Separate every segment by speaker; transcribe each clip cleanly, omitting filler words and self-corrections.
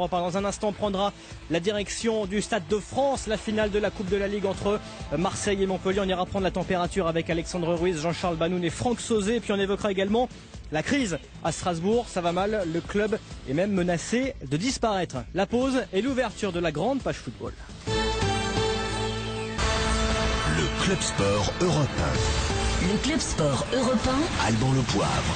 Speaker 1: Dans un instant, on prendra la direction du Stade de France, la finale de la Coupe de la Ligue entre Marseille et Montpellier. On ira prendre la température avec Alexandre Ruiz, Jean-Charles Banoun et Franck Sauzet. Puis on évoquera également la crise à Strasbourg. Ça va mal, le club est même menacé de disparaître. La pause et l'ouverture de la grande page football.
Speaker 2: Le Club Sport Européen.
Speaker 3: Le Club Sport Européen.
Speaker 2: Alban Le Poivre.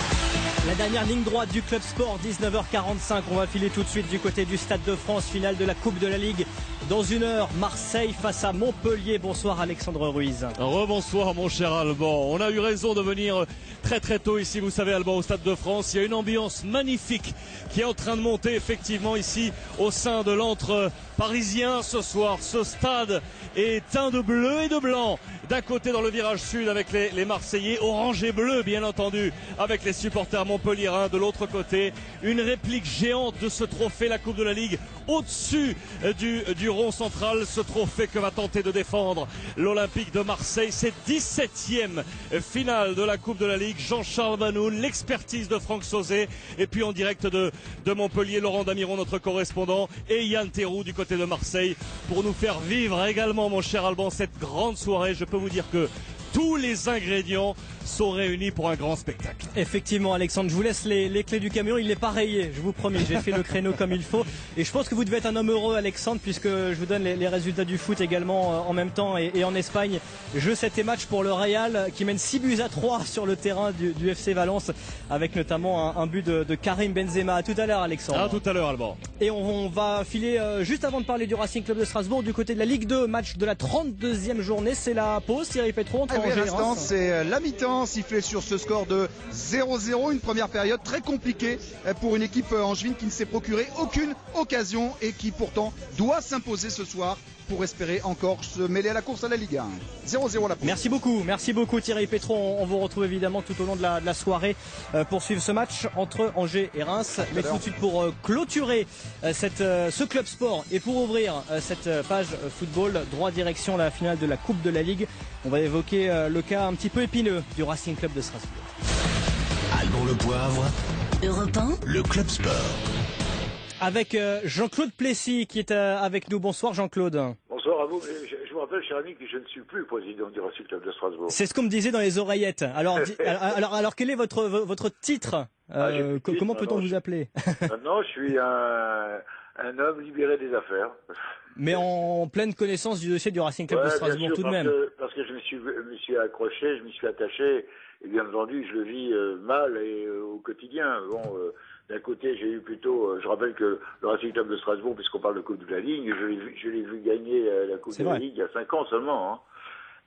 Speaker 1: La dernière ligne droite du Club Sport, 19h45. On va filer tout de suite du côté du Stade de France, finale de la Coupe de la Ligue. Dans une heure, Marseille face à Montpellier. Bonsoir Alexandre Ruiz.
Speaker 4: Rebonsoir mon cher Alban. On a eu raison de venir très très tôt ici, vous savez Alban, au Stade de France. Il y a une ambiance magnifique qui est en train de monter effectivement ici au sein de l'antre parisien ce soir. Ce stade est teint de bleu et de blanc. D'un côté dans le virage sud avec les Marseillais, orange et bleu bien entendu avec les supporters montpelliérains. De l'autre côté, une réplique géante de ce trophée, la Coupe de la Ligue, au-dessus du rond central. Ce trophée que va tenter de défendre l'Olympique de Marseille. C'est 17e finale de la Coupe de la Ligue. Jean-Charles Banoun, l'expertise de Franck Sauzet. Et puis en direct de Montpellier, Laurent Damiron, notre correspondant, et Yann Théroux du côté de Marseille pour nous faire vivre également, mon cher Alban, cette grande soirée. Je peux vous dire que tous les ingrédients sont réunis pour un grand spectacle.
Speaker 1: Effectivement Alexandre, je vous laisse les clés du camion, il n'est pas rayé, je vous promets, j'ai fait le créneau comme il faut. Et je pense que vous devez être un homme heureux Alexandre, puisque je vous donne les résultats du foot également en même temps. Et en Espagne, jeu 7 et match pour le Real qui mène 6-3 sur le terrain du FC Valence, avec notamment un but de Karim Benzema. À tout à l'heure Alexandre.
Speaker 4: À tout à l'heure Alban.
Speaker 1: Et on va filer juste avant de parler du Racing Club de Strasbourg du côté de la Ligue 2, match de la 32e journée. C'est la pause, Thierry Pétron, entre Angers et Reims.
Speaker 5: C'est la mi-temps, sifflé sur ce score de 0-0, une première période très compliquée pour une équipe angevine qui ne s'est procuré aucune occasion et qui pourtant doit s'imposer ce soir pour espérer encore se mêler à la course à la Ligue 1. 0-0 la pause.
Speaker 1: Merci beaucoup Thierry Pétron. On vous retrouve évidemment tout au long de la soirée pour suivre ce match entre Angers et Reims. Mais tout de suite pour clôturer ce club sport et pour ouvrir cette page football, droit direction la finale de la Coupe de la Ligue. On va évoquer le cas un petit peu épineux du Racing Club de Strasbourg.
Speaker 2: Alban Le Poivre.
Speaker 3: Europe 1.
Speaker 2: Le Club Sport.
Speaker 1: Avec Jean-Claude Plessis qui est avec nous. Bonsoir Jean-Claude.
Speaker 6: Bonsoir à vous. Je vous rappelle, cher ami, que je ne suis plus président du Racing Club de Strasbourg.
Speaker 1: C'est ce qu'on me disait dans les oreillettes. Alors quel est votre titre comment peut-on vous appeler?
Speaker 6: Maintenant, je suis un homme libéré des affaires.
Speaker 1: Mais en pleine connaissance du dossier du Racing Club de Strasbourg, tout de même.
Speaker 6: Parce que je me suis accroché, je m'y suis attaché, et bien entendu, je le vis mal et au quotidien. D'un côté, j'ai eu plutôt, je rappelle que le Racing Club de Strasbourg, puisqu'on parle de Coupe de la Ligue, je l'ai vu gagner la Coupe de la Ligue il y a 5 ans seulement,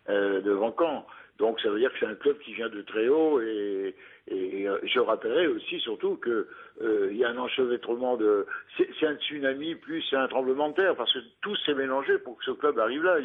Speaker 6: devant Caen. Donc ça veut dire que c'est un club qui vient de très haut et je rappellerai aussi surtout que il y a un enchevêtrement c'est un tsunami plus c'est un tremblement de terre parce que tout s'est mélangé pour que ce club arrive là.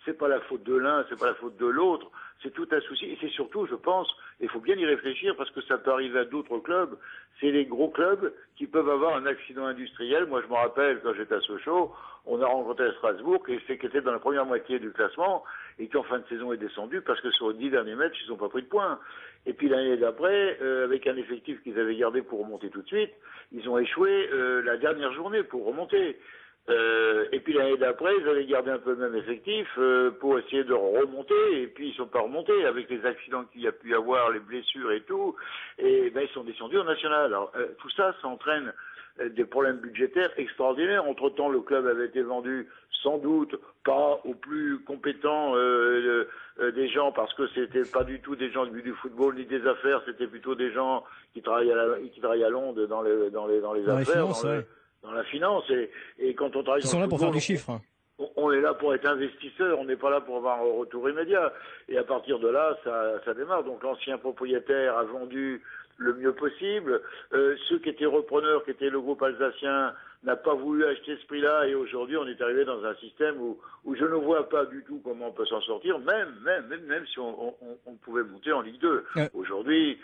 Speaker 6: C'est pas la faute de l'un, c'est pas la faute de l'autre, c'est tout un souci et c'est surtout, je pense, il faut bien y réfléchir parce que ça peut arriver à d'autres clubs. C'est les gros clubs qui peuvent avoir un accident industriel. Moi, je me rappelle quand j'étais à Sochaux, on a rencontré à Strasbourg qui était dans la première moitié du classement et qui en fin de saison est descendu parce que sur les 10 derniers matchs, ils n'ont pas pris de points. Et puis l'année d'après, avec un effectif qu'ils avaient gardé pour remonter tout de suite, ils ont échoué la dernière journée pour remonter. Et puis l'année d'après, ils avaient gardé un peu le même effectif pour essayer de remonter, et puis ils sont pas remontés avec les accidents qu'il y a pu y avoir, les blessures et tout, et ben ils sont descendus en national. Alors tout ça, ça entraîne des problèmes budgétaires extraordinaires. Entre-temps, le club avait été vendu sans doute pas aux plus compétents des gens, parce que c'était pas du tout des gens du football ni des affaires, c'était plutôt des gens qui travaillent à Londres dans les affaires. Dans la finance, et quand on travaille
Speaker 1: Ils sont là pour faire du chiffre.
Speaker 6: On est là pour être investisseur, on n'est pas là pour avoir un retour immédiat. Et à partir de là, ça démarre. Donc l'ancien propriétaire a vendu le mieux possible. Ceux qui étaient repreneurs, qui étaient le groupe alsacien, n'a pas voulu acheter ce prix-là. Et aujourd'hui, on est arrivé dans un système où je ne vois pas du tout comment on peut s'en sortir, même si on pouvait monter en Ligue 2. Aujourd'hui,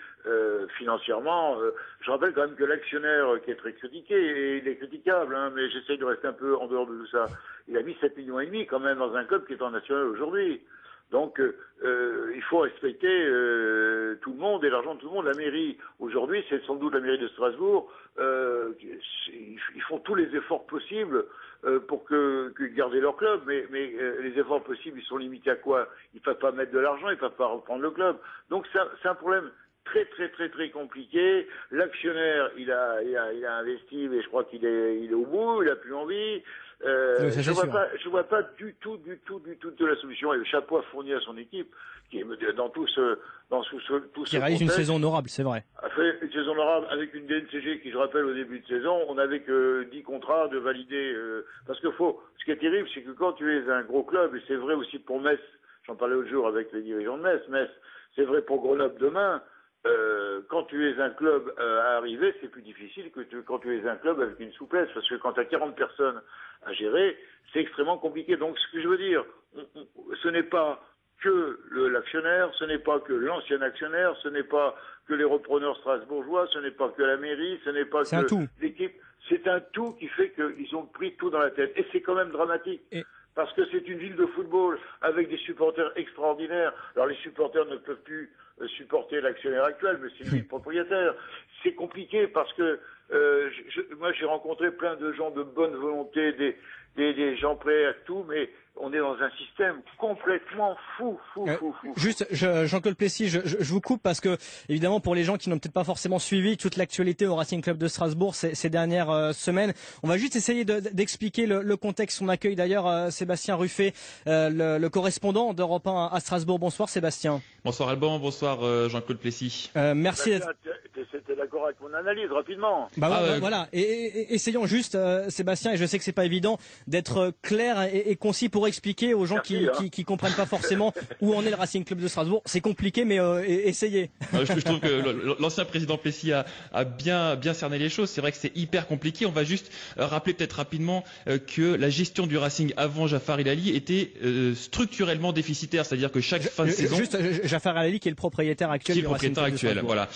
Speaker 6: financièrement, je rappelle quand même que l'actionnaire qui est très critiqué, et il est critiquable, mais j'essaye de rester un peu en dehors de tout ça, il a mis 7,5 millions quand même dans un club qui est en national aujourd'hui. Donc, il faut respecter tout le monde et l'argent de tout le monde. La mairie, aujourd'hui, c'est sans doute la mairie de Strasbourg, ils font tous les efforts possibles pour que garder leur club, mais les efforts possibles, ils sont limités à quoi? Ils ne peuvent pas mettre de l'argent, ils ne peuvent pas reprendre le club. Donc, c'est un problème très compliqué. L'actionnaire, il a investi, mais je crois qu'il est au bout, il a plus envie. Je vois pas du tout de la solution. Et le chapeau a fourni à son équipe, qui est dans tout ce
Speaker 1: qui réalise une saison honorable, c'est vrai.
Speaker 6: A fait une saison honorable avec une DNCG qui, je rappelle, au début de saison, on n'avait que 10 contrats de valider. Parce que ce qui est terrible, c'est que quand tu es un gros club, et c'est vrai aussi pour Metz, j'en parlais l'autre jour avec les dirigeants de Metz, c'est vrai pour Grenoble demain. Quand tu es un club à arriver, c'est plus difficile que quand tu es un club avec une souplesse, parce que quand tu as 40 personnes à gérer, c'est extrêmement compliqué. Donc ce que je veux dire, ce n'est pas que l'actionnaire, ce n'est pas que l'ancien actionnaire, ce n'est pas que les repreneurs strasbourgeois, ce n'est pas que la mairie, ce n'est pas que l'équipe. C'est un tout qui fait qu'ils ont pris tout dans la tête. Et c'est quand même dramatique. Parce que c'est une ville de football avec des supporters extraordinaires. Alors les supporters ne peuvent plus supporter l'actionnaire actuel, mais c'est une ville propriétaire. C'est compliqué parce que moi j'ai rencontré plein de gens de bonne volonté, des gens prêts à tout, mais on est dans un système complètement fou.
Speaker 1: Juste, Jean-Claude Plessis, je vous coupe parce que, évidemment, pour les gens qui n'ont peut-être pas forcément suivi toute l'actualité au Racing Club de Strasbourg ces dernières semaines, on va juste essayer d'expliquer le contexte. On accueille d'ailleurs Sébastien Ruffet, le correspondant d'Europe 1 à Strasbourg. Bonsoir Sébastien.
Speaker 7: Bonsoir Alban, bonsoir Jean-Claude Plessis.
Speaker 6: Merci d'être... T'es d'accord avec mon analyse, rapidement.
Speaker 1: Voilà. Et essayons juste, Sébastien, et je sais que c'est pas évident, d'être clair et concis pour expliquer aux gens qui comprennent pas forcément où en est le Racing Club de Strasbourg. C'est compliqué, mais essayez.
Speaker 7: Je trouve que l'ancien président Plessis a bien cerné les choses. C'est vrai que c'est hyper compliqué. On va juste rappeler peut-être rapidement que la gestion du Racing avant Jafar Ilali était structurellement déficitaire. C'est-à-dire que chaque fin de saison...
Speaker 1: Juste Jafar Ilali qui est le propriétaire actuel du Racing Club de Strasbourg.
Speaker 7: Voilà.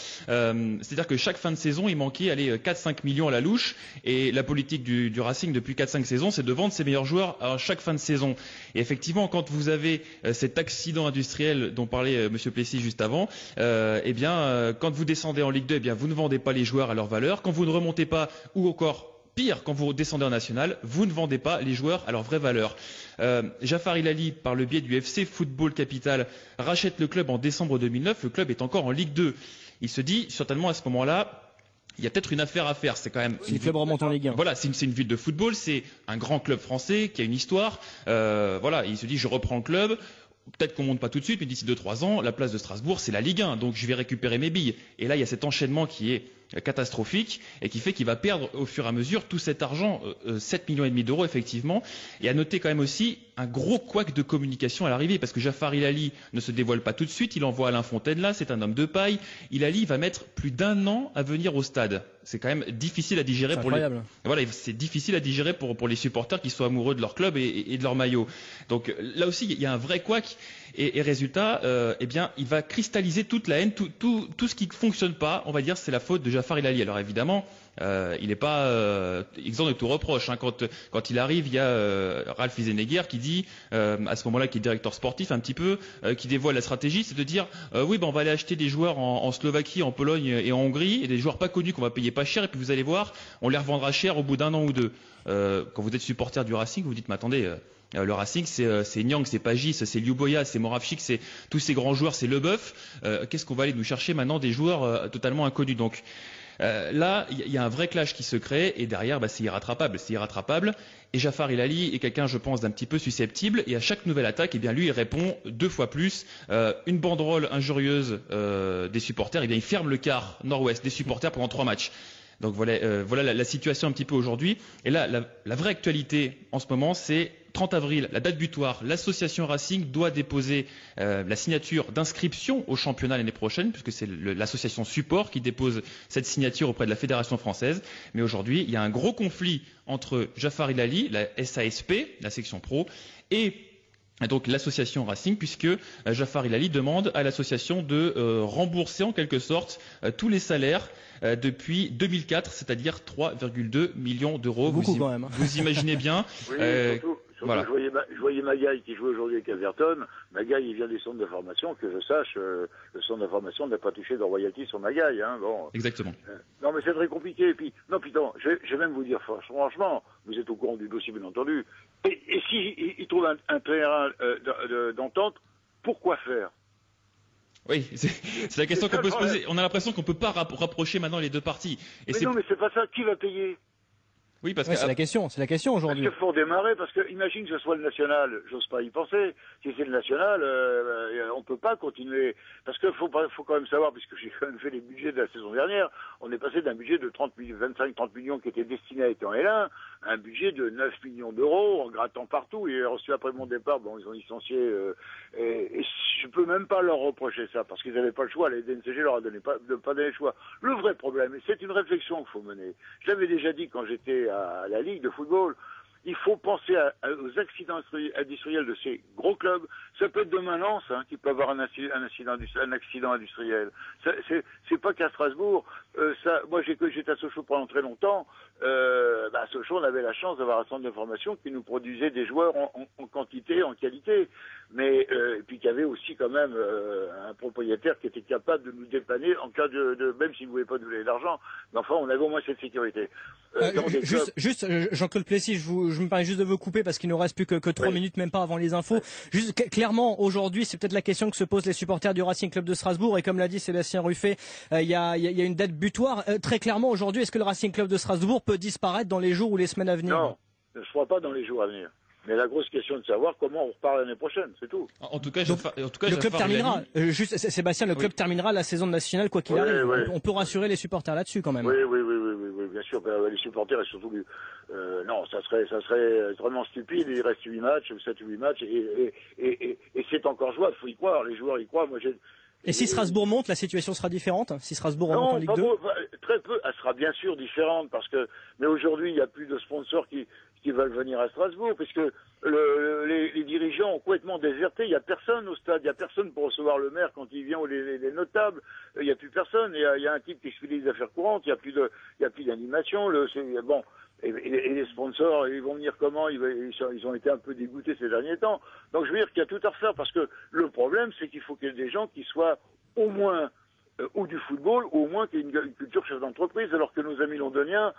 Speaker 7: C'est-à-dire que chaque fin de saison, il manquait 4-5 millions à la louche. Et la politique du Racing depuis 4-5 saisons, c'est de vendre ses meilleurs joueurs à chaque fin de saison. Et effectivement, quand vous avez cet accident industriel dont parlait Monsieur Plessis juste avant, quand vous descendez en Ligue 2, vous ne vendez pas les joueurs à leur valeur. Quand vous ne remontez pas, ou encore pire, quand vous descendez en National, vous ne vendez pas les joueurs à leur vraie valeur. Jafar Ilali, par le biais du FC Football Capital, rachète le club en décembre 2009. Le club est encore en Ligue 2. Il se dit certainement à ce moment-là, il y a peut-être une affaire à faire. C'est quand même.
Speaker 1: Si le club remonte en Ligue 1.
Speaker 7: Voilà, c'est une ville de football, c'est un grand club français qui a une histoire. Il se dit, je reprends le club. Peut-être qu'on monte pas tout de suite, mais d'ici 2-3 ans, la place de Strasbourg, c'est la Ligue 1. Donc je vais récupérer mes billes. Et là, il y a cet enchaînement qui est catastrophique et qui fait qu'il va perdre au fur et à mesure tout cet argent, 7,5 millions d'euros effectivement. Et à noter quand même aussi un gros couac de communication à l'arrivée, parce que Jafar Ilali ne se dévoile pas tout de suite, il envoie Alain Fontaine là, c'est un homme de paille. Ilali va mettre plus d'1 an à venir au stade. C'est quand même difficile à digérer c'est difficile à digérer pour les supporters qui sont amoureux de leur club et de leur maillot. Donc là aussi, il y a un vrai couac. Et résultat, il va cristalliser toute la haine, tout ce qui ne fonctionne pas, on va dire, c'est la faute de Jafar Ilali. Alors évidemment, il n'est pas exempt de tout reproche. Quand il arrive, il y a Ralph Isenegger qui dit, à ce moment-là, qui est directeur sportif un petit peu, qui dévoile la stratégie, c'est de dire, on va aller acheter des joueurs en Slovaquie, en Pologne et en Hongrie, et des joueurs pas connus qu'on va payer pas cher, et puis vous allez voir, on les revendra cher au bout d'1 an ou 2. Quand vous êtes supporter du Racing, vous vous dites, mais attendez... le Racing, c'est Nyang, c'est Pagis, c'est Liuboya, c'est Moravchik, c'est tous ces grands joueurs, c'est Leboeuf. Qu'est-ce qu'on va aller nous chercher maintenant des joueurs totalement inconnus? Donc là, il y a un vrai clash qui se crée et derrière, c'est irrattrapable. Et Jafar Ilali est quelqu'un, je pense, d'un petit peu susceptible. Et à chaque nouvelle attaque, lui, il répond 2 fois plus. Une banderole injurieuse des supporters, il ferme le quart nord-ouest des supporters pendant 3 matchs. Donc voilà la situation un petit peu aujourd'hui. Et là, la vraie actualité en ce moment, c'est 30 avril, la date butoir. L'association Racing doit déposer la signature d'inscription au championnat l'année prochaine, puisque c'est l'association support qui dépose cette signature auprès de la Fédération française. Mais aujourd'hui, il y a un gros conflit entre Jafar Ilali, la SASP, la section pro, et donc l'association Racing, puisque Jafar Ilali demande à l'association de rembourser en quelque sorte tous les salaires depuis 2004, c'est-à-dire 3,2 millions d'euros.
Speaker 1: Beaucoup quand même.
Speaker 7: Vous imaginez bien.
Speaker 6: Oui, Surtout,
Speaker 7: Voilà.
Speaker 6: je voyais Magaï qui joue aujourd'hui avec Everton. Magaï, il vient des centres de formation. Que je sache, le centre de formation n'a pas touché de royalties sur Magaï. Hein, bon.
Speaker 7: Exactement.
Speaker 6: Non, mais c'est très compliqué. Et puis, non, putain, je vais même vous dire franchement, vous êtes au courant du dossier, bien entendu. Et si il trouve un terrain d'entente, pourquoi faire?
Speaker 7: Oui, c'est la question qu'on peut se poser. On a l'impression qu'on peut pas rapprocher maintenant les deux parties. Et
Speaker 6: mais non, mais c'est pas ça. Qui va payer?
Speaker 7: Oui, parce
Speaker 1: Ouais,
Speaker 7: que
Speaker 1: c'est la question aujourd'hui.
Speaker 6: Parce qu'il faut démarrer, parce que imagine que ce soit le national, j'ose pas y penser. Si c'est le national, on peut pas continuer. Parce que faut quand même savoir, puisque j'ai quand même fait les budgets de la saison dernière, on est passé d'un budget de 25-30 millions qui était destiné à être en L1, à un budget de 9 millions d'euros, en grattant partout. Et reçu après mon départ, bon, ils ont licencié, et je peux même pas leur reprocher ça, parce qu'ils n'avaient pas le choix. La DNCG leur a pas donné le choix. Le vrai problème, et c'est une réflexion qu'il faut mener. Je l'avais déjà dit quand j'étais à la Ligue de football, il faut penser aux accidents industriels de ces gros clubs. Ça peut être demain Lens, hein, qui peut avoir un accident industriel. C'est pas qu'à Strasbourg. Moi, j'étais à Sochaux pendant très longtemps. À Sochaux, on avait la chance d'avoir un centre de formation qui nous produisait des joueurs en quantité, en qualité. Mais et puis qu'il y avait aussi quand même un propriétaire qui était capable de nous dépanner en cas de même s'il ne voulait pas nous donner d'argent. Mais enfin, on avait au moins cette sécurité.
Speaker 1: Juste, Jean-Claude Plessis, je me permets juste de vous couper parce qu'il nous reste plus que 3 minutes, même pas avant les infos. Juste clairement, aujourd'hui, c'est peut-être la question que se posent les supporters du Racing Club de Strasbourg. Et comme l'a dit Sébastien Ruffet, il y a une date butoir. Très clairement, aujourd'hui, est-ce que le Racing Club de Strasbourg peut disparaître dans les jours ou les semaines à venir?
Speaker 6: Non, je ne crois pas dans les jours à venir. Mais la grosse question de savoir comment on repart l'année prochaine, c'est tout.
Speaker 7: En tout cas,
Speaker 1: le club terminera. Juste, Sébastien, le club terminera la saison nationale quoi qu'il arrive.
Speaker 6: Oui.
Speaker 1: On peut rassurer les supporters là-dessus quand même.
Speaker 6: Oui, bien sûr. Les supporters et surtout non, ça serait vraiment stupide. Il reste 8 matchs, 7 ou 8 matchs, et c'est encore jouable. Faut y croire. Les joueurs y croient. Moi,
Speaker 1: et si Strasbourg monte, la situation sera différente? Si Strasbourg remonte en Ligue 2?
Speaker 6: Très peu. Elle sera bien sûr différente mais aujourd'hui, il n'y a plus de sponsors qui veulent venir à Strasbourg, puisque les dirigeants ont complètement déserté. Il n'y a personne au stade, il n'y a personne pour recevoir le maire quand il vient, ou les notables. Il n'y a plus personne. Il y a un type qui expédie les affaires courantes. Il n'y a plus d'animation. Bon. Et les sponsors, ils vont venir comment? Ils ont été un peu dégoûtés ces derniers temps. Donc je veux dire qu'il y a tout à refaire, parce que le problème, c'est qu'il faut qu'il y ait des gens qui soient au moins ou du football, ou au moins qu'il y ait une culture chef d'entreprise, alors que nos amis londoniens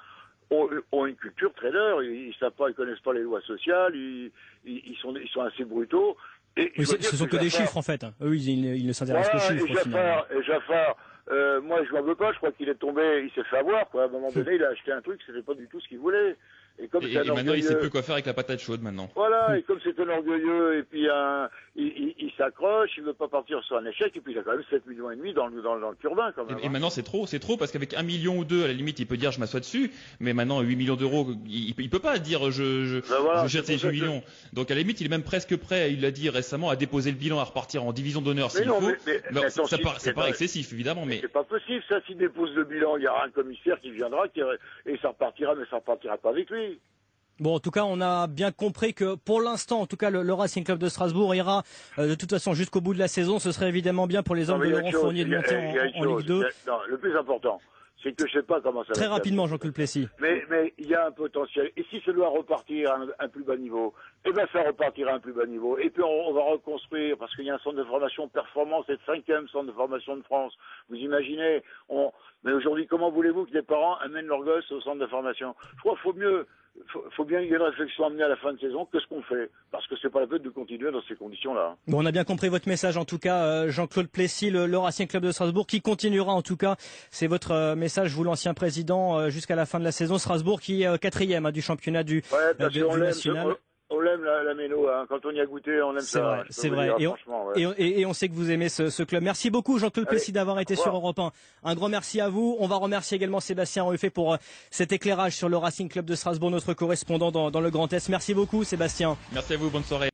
Speaker 6: ont une culture trader. Ils savent pas, ils connaissent pas les lois sociales, ils sont assez brutaux. Et
Speaker 1: oui, ce sont que des chiffres en fait. Eux, ils ne s'intéressent qu'aux chiffres.
Speaker 6: Et Jaffar, moi je l'en veux pas, je crois qu'il est tombé, il s'est fait avoir, quoi. À un moment donné, il a acheté un truc, c'était pas du tout ce qu'il voulait. Et
Speaker 7: maintenant, il sait plus quoi faire avec la patate chaude maintenant.
Speaker 6: Voilà, et comme c'est un orgueilleux, et puis il s'accroche, il veut pas partir sur un échec, et puis il a quand même 7,5 millions dans le turbin quand même.
Speaker 7: Et maintenant c'est trop parce qu'avec 1 million ou 2, à la limite, il peut dire je m'assois dessus, mais maintenant 8 millions d'euros, il peut pas dire je jette ces 8 millions. Donc à la limite, il est même presque prêt, il l'a dit récemment, à déposer le bilan, à repartir en division d'honneur s'il faut. Ça paraît excessif évidemment, mais
Speaker 6: c'est pas possible ça. S'il dépose le bilan, il y aura un commissaire qui viendra et ça repartira, mais ça repartira pas avec lui.
Speaker 1: Bon, en tout cas, on a bien compris que pour l'instant, en tout cas, le Racing Club de Strasbourg ira de toute façon jusqu'au bout de la saison. Ce serait évidemment bien pour les hommes de Laurent Fournier de monter en Ligue 2.
Speaker 6: Non, le plus important, c'est que je sais pas comment ça va.
Speaker 1: Très rapidement, Jean-Claude Plessis.
Speaker 6: Mais il y a un potentiel. Et si ça doit repartir à un plus bas niveau, eh ben ça repartira à un plus bas niveau. Et puis on va reconstruire, parce qu'il y a un centre de formation performant, c'est le 5e centre de formation de France. Vous imaginez, mais aujourd'hui, comment voulez-vous que les parents amènent leurs gosses au centre de formation? Je crois qu'il faut bien qu'il y ait une réflexion amenée à la fin de saison. Qu'est-ce qu'on fait? Parce que c'est pas la peine de continuer dans ces conditions-là.
Speaker 1: Bon, on a bien compris votre message, en tout cas, Jean-Claude Plessis, le Racing Club de Strasbourg, qui continuera, en tout cas, c'est votre message, vous l'ancien président, jusqu'à la fin de la saison. Strasbourg qui est 4e du championnat du national.
Speaker 6: On l'aime la méno, hein. Quand on y a goûté, on aime ça.
Speaker 1: C'est vrai. Et on sait que vous aimez ce club. Merci beaucoup, Jean-Claude Plessis, d'avoir été sur Europe 1. Un grand merci à vous. On va remercier également Sébastien Ruffet pour cet éclairage sur le Racing Club de Strasbourg, notre correspondant dans le Grand Est. Merci beaucoup, Sébastien.
Speaker 7: Merci à vous, bonne soirée.